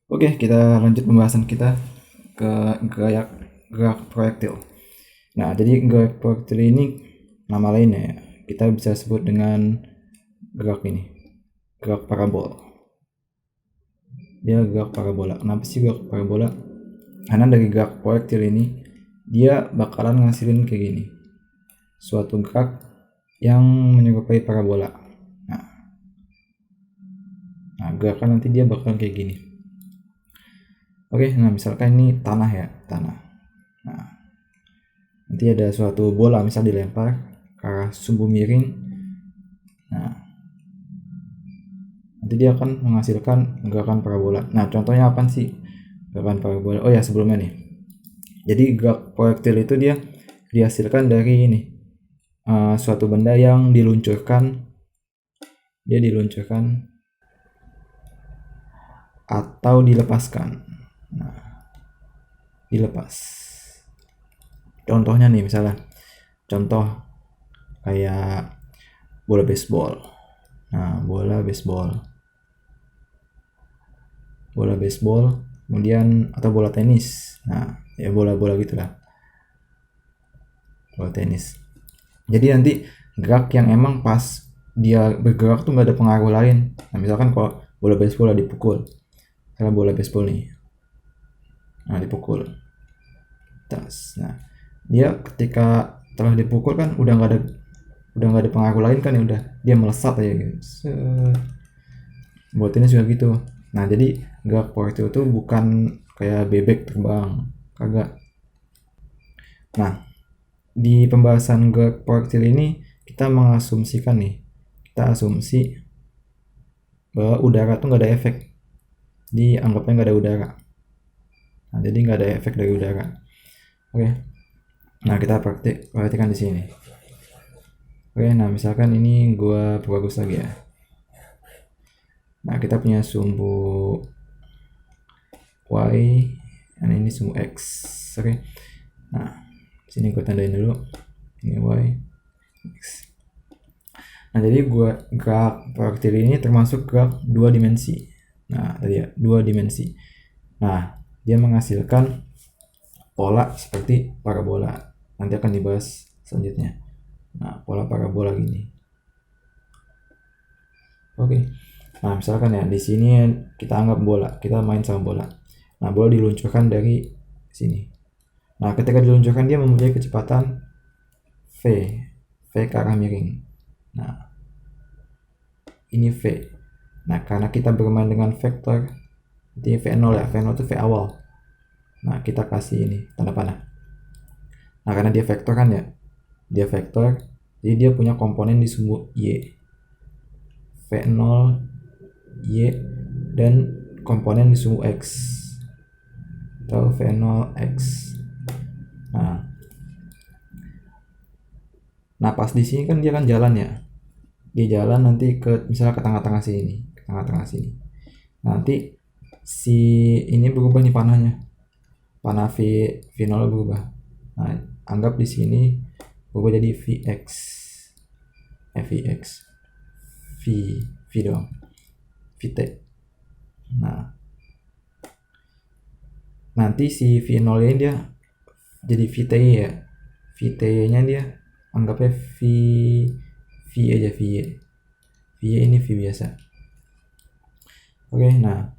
Oke, kita lanjut pembahasan kita ke gerak proyektil. Nah, jadi gerak proyektil ini nama lainnya ya, kita bisa sebut dengan gerak parabol. Dia gerak parabola. Kenapa sih gerak parabola? Karena dari gerak proyektil ini dia bakalan ngasilin kayak gini, suatu gerak yang menyerupai parabola. Nah, gerakan nanti dia bakalan kayak gini. Oke, nah misalkan ini tanah ya, tanah. Nah, nanti ada suatu bola misal dilempar ke arah sumbu miring. Nah, nanti dia akan menghasilkan gerakan parabola. Nah, contohnya apa sih gerakan parabola? Oh ya, sebelumnya nih. Jadi gerak proyektil itu dia dihasilkan dari ini, suatu benda yang diluncurkan atau dilepaskan. Nah, dilepas. Contohnya nih, misalnya contoh kayak bola baseball. Nah, bola baseball kemudian atau bola tenis. Nah, ya bola-bola gitulah, bola tenis. Jadi nanti gerak yang emang pas dia bergerak tuh nggak ada pengaruh lain. Nah, misalkan kalau bola baseball dipukul, misalnya bola baseball nih, nah dipukul tas. Nah, dia ketika telah dipukul kan udah nggak ada pengaruh lain kan, ya udah dia melesat aja gitu. Bola tenis juga gitu. Nah, jadi gerak proyektil itu bukan kayak bebek terbang, kagak. Nah, di pembahasan gerak proyektil ini kita mengasumsikan nih, kita asumsi bahwa udara tuh nggak ada efek, dianggapnya nggak ada udara. Nah, jadi nggak ada efek dari udara. Oke, nah kita praktikkan di sini. Oke, nah misalkan ini gua bagus lagi ya. Nah, kita punya sumbu Y dan ini sumbu X. Oke, nah sini gue tandain dulu, ini Y, X. Nah, jadi gerak proyektil ini termasuk gerak 2 dimensi. Nah, tadi ya, 2 dimensi. Nah, dia menghasilkan pola seperti parabola. Nanti akan dibahas selanjutnya. Nah, pola parabola gini. Oke. Nah, misalkan ya di sini kita anggap bola, kita main sama bola. Nah, bola diluncurkan dari sini. Nah, ketika diluncurkan dia mempunyai kecepatan v ke arah miring. Nah, ini v. Nah, karena kita bermain dengan vektor, ini v0 ya, v0 itu v awal. Nah, kita kasih ini tanda panah. Nah, karena dia vektor kan ya, dia vektor, jadi dia punya komponen di sumbu y, v0 y, dan komponen di sumbu x atau v0x. Nah, pas di sini kan dia kan jalan ya, dia jalan nanti ke misalnya ke tengah-tengah sini, nanti si ini berubah nih panahnya, panah v0 berubah. Nah, anggap di sini berubah jadi vx, v doang, vt. Nah, nanti si v0 ini dia jadi vt ya, vt nya dia anggapnya v aja, v ini v biasa. Oke, nah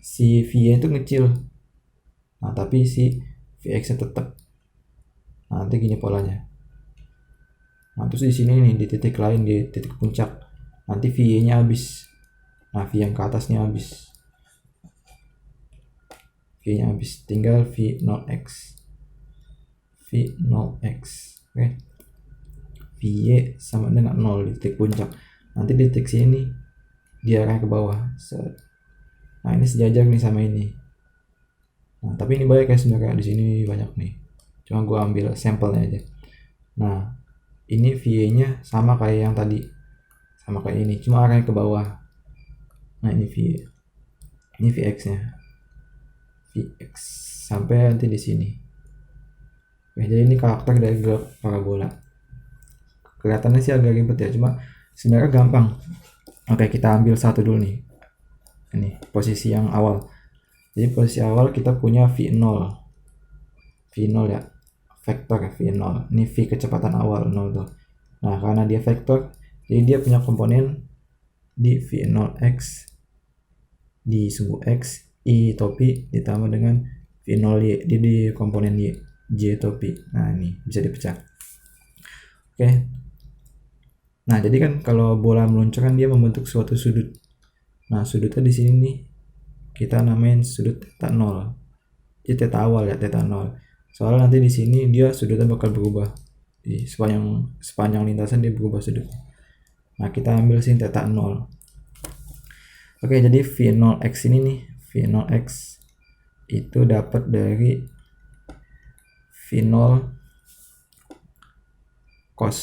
si v itu kecil, nah tapi si vx nya tetap. Nah, nanti gini polanya. Nah, terus di sini nih di titik lain, di titik puncak, nanti v nya habis. Nah, v yang ke atasnya habis, v nya habis, tinggal v0x. Oke, v sama dengan 0 di titik puncak. Nanti di titik sini diarah ke bawah. Nah, ini sejajar nih sama ini. Nah, tapi ini banyak ya sebenarnya, di sini banyak nih, cuma gue ambil sampelnya aja. Nah, ini v-nya sama kayak yang tadi, sama kayak ini, cuma arahnya ke bawah. Nah, ini ini vx-nya, vx sampai nanti di sini. Oke, jadi ini karakter dari gerak parabola. Kelihatannya sih agak ribet ya, cuma sebenarnya gampang. Oke, kita ambil satu dulu nih. Ini posisi yang awal. Jadi posisi awal kita punya V0 ya, vektor ya, V0 ini V kecepatan awal 0 tuh. Nah karena dia vektor, jadi dia punya komponen di V0x di sumbu x i topi ditambah dengan V0y di komponen y j topi. Nah ini bisa dipecah. Oke. Nah jadi kan kalau bola meluncur kan dia membentuk suatu sudut. Nah sudutnya di sini nih kita namain sudut theta 0. Jadi theta awal ya, theta 0. Soalnya nanti di sini dia sudutnya bakal berubah. Di sepanjang lintasan dia berubah sudut. Nah kita ambil sini theta 0. Oke, jadi V0x ini nih, V0x itu dapat dari V0 cos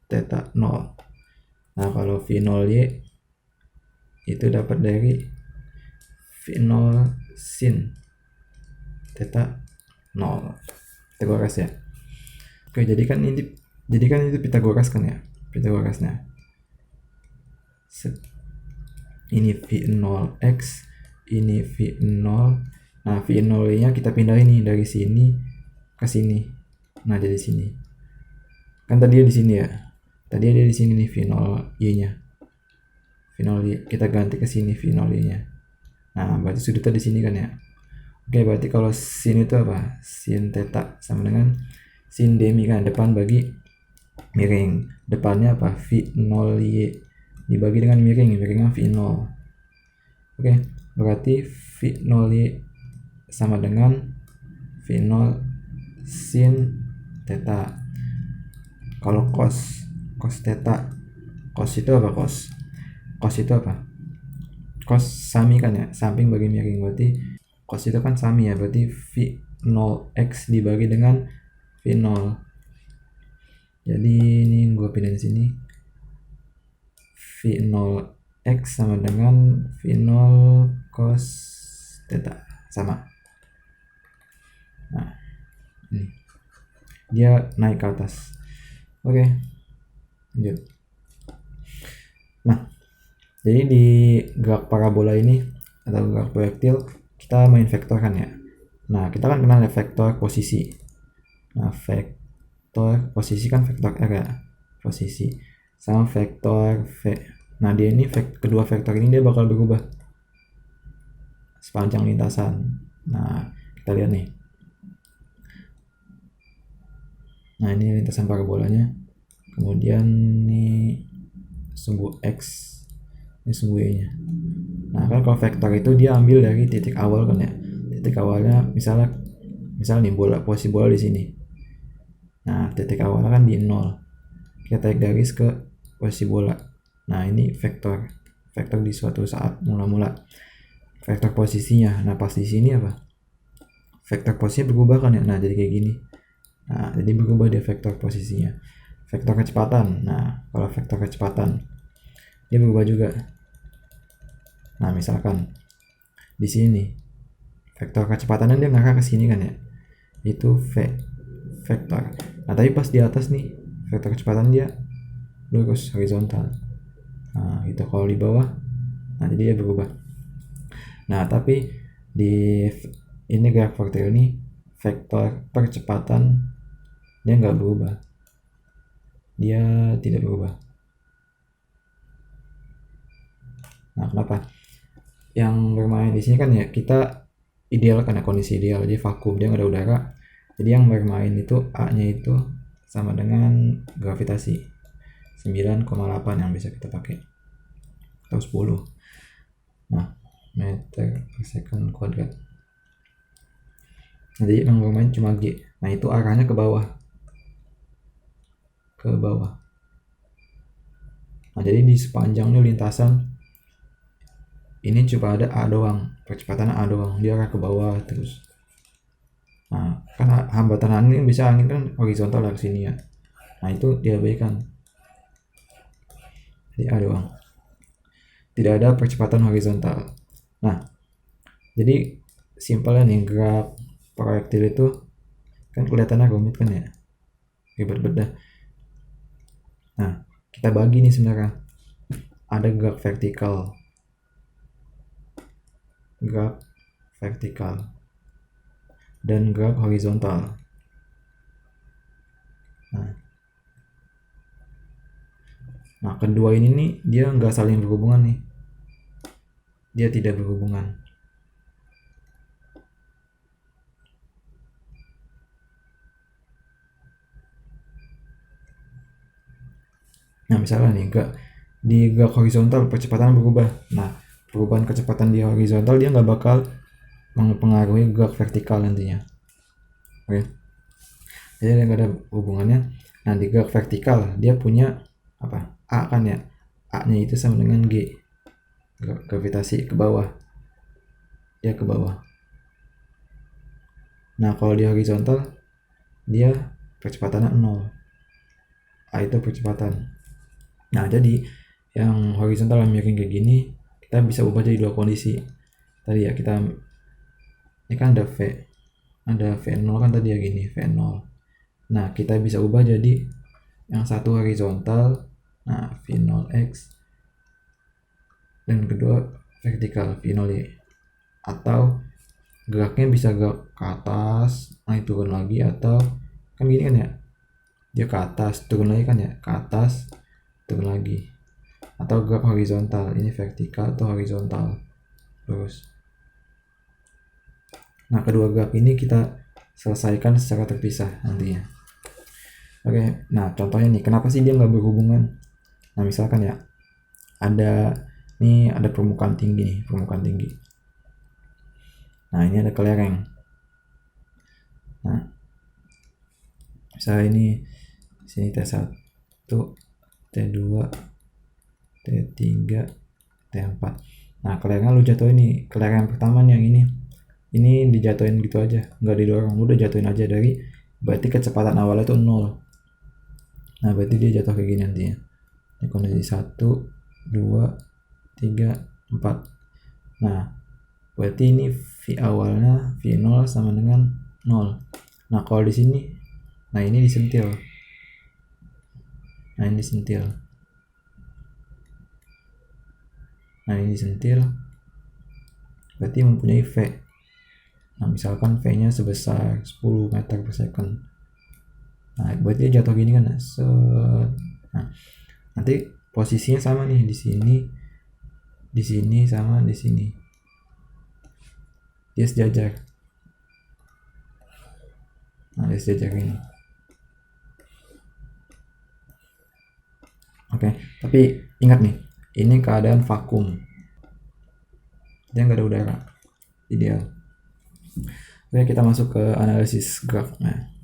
theta 0. Nah kalau V0y itu dapat dari V0 sin theta 0. Pitagoras ya. Oke, jadi kan itu Pitagoras kan ya, Pitagorasnya. Ini V0x, ini V0. Nah V0 nya kita pindah ini dari sini ke sini. Nah jadi sini kan tadi dia di sini ya, tadi dia di sini nih V0y nya, V0y kita ganti ke sini V0y nya. Nah berarti sudutnya di sini kan ya. Oke, berarti kalau sin itu apa, sin theta sama dengan sin demi kan, depan bagi miring, depannya apa, V0y dibagi dengan miringnya V0. Oke, berarti V0y sama dengan V0 sin theta. Kalau cos theta, cos itu apa, cos itu apa, cos sami kan ya, samping bagi miring, berarti cos itu kan sami ya, berarti V0x dibagi dengan V0. Jadi ini gue pindahin sini, V0x sama dengan V0 cos theta, sama. Nah ini dia naik ke atas. Oke, lanjut. Nah jadi di gerak parabola ini atau gerak proyektil kita main vektor kan ya. Nah kita kan kenal ya vektor posisi. Nah vektor posisi kan vektor R ya, posisi, sama vektor V. Nah dia ini kedua vektor ini dia bakal berubah sepanjang lintasan. Nah kita lihat nih. Nah ini lintasan parabolanya, kemudian ini sumbu x, ini sumbu y nya. Nah kan kalau vektor itu dia ambil dari titik awal kan ya, titik awalnya misalnya nih posisi bola di sini. Nah titik awalnya kan di 0, kita tarik garis ke posisi bola. Nah ini vektor di suatu saat mula-mula, vektor posisinya. Nah pas di sini apa, vektor posisinya berubah kan ya. Nah jadi kayak gini. Nah jadi berubah dia vektor posisinya. Vektor kecepatan, nah kalau vektor kecepatan dia berubah juga. Nah misalkan di sini vektor kecepatannya dia ngarah ke sini kan ya, itu vektor. Nah tapi pas di atas nih vektor kecepatan dia lurus horizontal. Nah itu kalau di bawah, nah jadi dia berubah. Nah tapi di ini gerak vektor ini vektor percepatan dia nggak berubah, dia tidak berubah. Nah kenapa? Yang bermain di sini kan ya kita ideal karena kondisi ideal, jadi vakum, dia nggak ada udara. Jadi yang bermain itu A nya itu sama dengan gravitasi 9,8 yang bisa kita pakai, atau 10 meter per second kuadrat. Nah, jadi yang bermain cuma G. Nah itu arahnya ke bawah, Nah jadi di sepanjangnya lintasan ini cuma ada A doang, percepatannya A doang, dia arah ke bawah terus. Nah kan hambatan angin bisa, angin kan horizontal dari sini ya. Nah itu diabaikan, jadi A doang, tidak ada percepatan horizontal. Nah jadi simpelnya nih gerak proyektil itu kan kelihatannya rumit kan ya, ribet bedah. Nah kita bagi nih sebenarnya, ada gerak vertikal, gerak vertikal dan gerak horizontal. Nah, kedua ini nih dia nggak saling berhubungan nih. Dia tidak berhubungan. Nah, misalnya nih di gerak horizontal percepatan berubah. Nah, perubahan kecepatan di horizontal dia nggak bakal mempengaruhi gerak vertikal nantinya. Oke. Jadi nggak ada hubungannya. Nah, di gerak vertikal dia punya apa? A kan ya. A-nya itu sama dengan G. Gravitasi ke bawah. Dia ke bawah. Nah, kalau di horizontal dia percepatannya 0. A itu percepatan. Nah, jadi yang horizontal yang miring kayak gini kita bisa ubah jadi dua kondisi. Tadi ya kita ini kan ada V0 kan tadi ya gini, V0. Nah, kita bisa ubah jadi yang satu horizontal, nah V0x, dan kedua vertikal V0y. Atau geraknya bisa gerak ke atas, naik turun lagi, atau kan gini kan ya, dia ke atas turun lagi kan ya, ke atas turun lagi. Atau gerak horizontal, ini vertikal atau horizontal terus. Nah, kedua gerak ini kita selesaikan secara terpisah nantinya. Oke, nah contohnya nih, kenapa sih dia nggak berhubungan? Nah, misalkan ya, ada permukaan tinggi nih, permukaan tinggi. Nah, ini ada kelereng. Nah, misalnya ini sini T1, T2, T3, T4. Nah, kelereng lu jatuhin nih, kelereng pertama nih yang ini dijatuhin gitu aja, nggak didorong, udah jatuhin aja dari, berarti kecepatan awalnya tuh 0. Nah, berarti dia jatuh kayak gini nantinya. Ini kondisi 1, 2, 3, 4. Nah, berarti ini V awalnya V0 sama dengan 0. Nah, kalau di sini, nah ini disentil. Nah, ini disentil. Nah, ini disentil. Berarti mempunyai V. Nah, misalkan V-nya sebesar 10 meter per second. Nah, berarti dia jatuh gini kan. Nah, nanti posisinya sama nih, di sini sama di sini. Dia sejajar. Nah, dia sejajar ini. Oke, tapi ingat nih, ini keadaan vakum. Dia nggak ada udara. Ideal. Oke, kita masuk ke analisis gerak. Nah,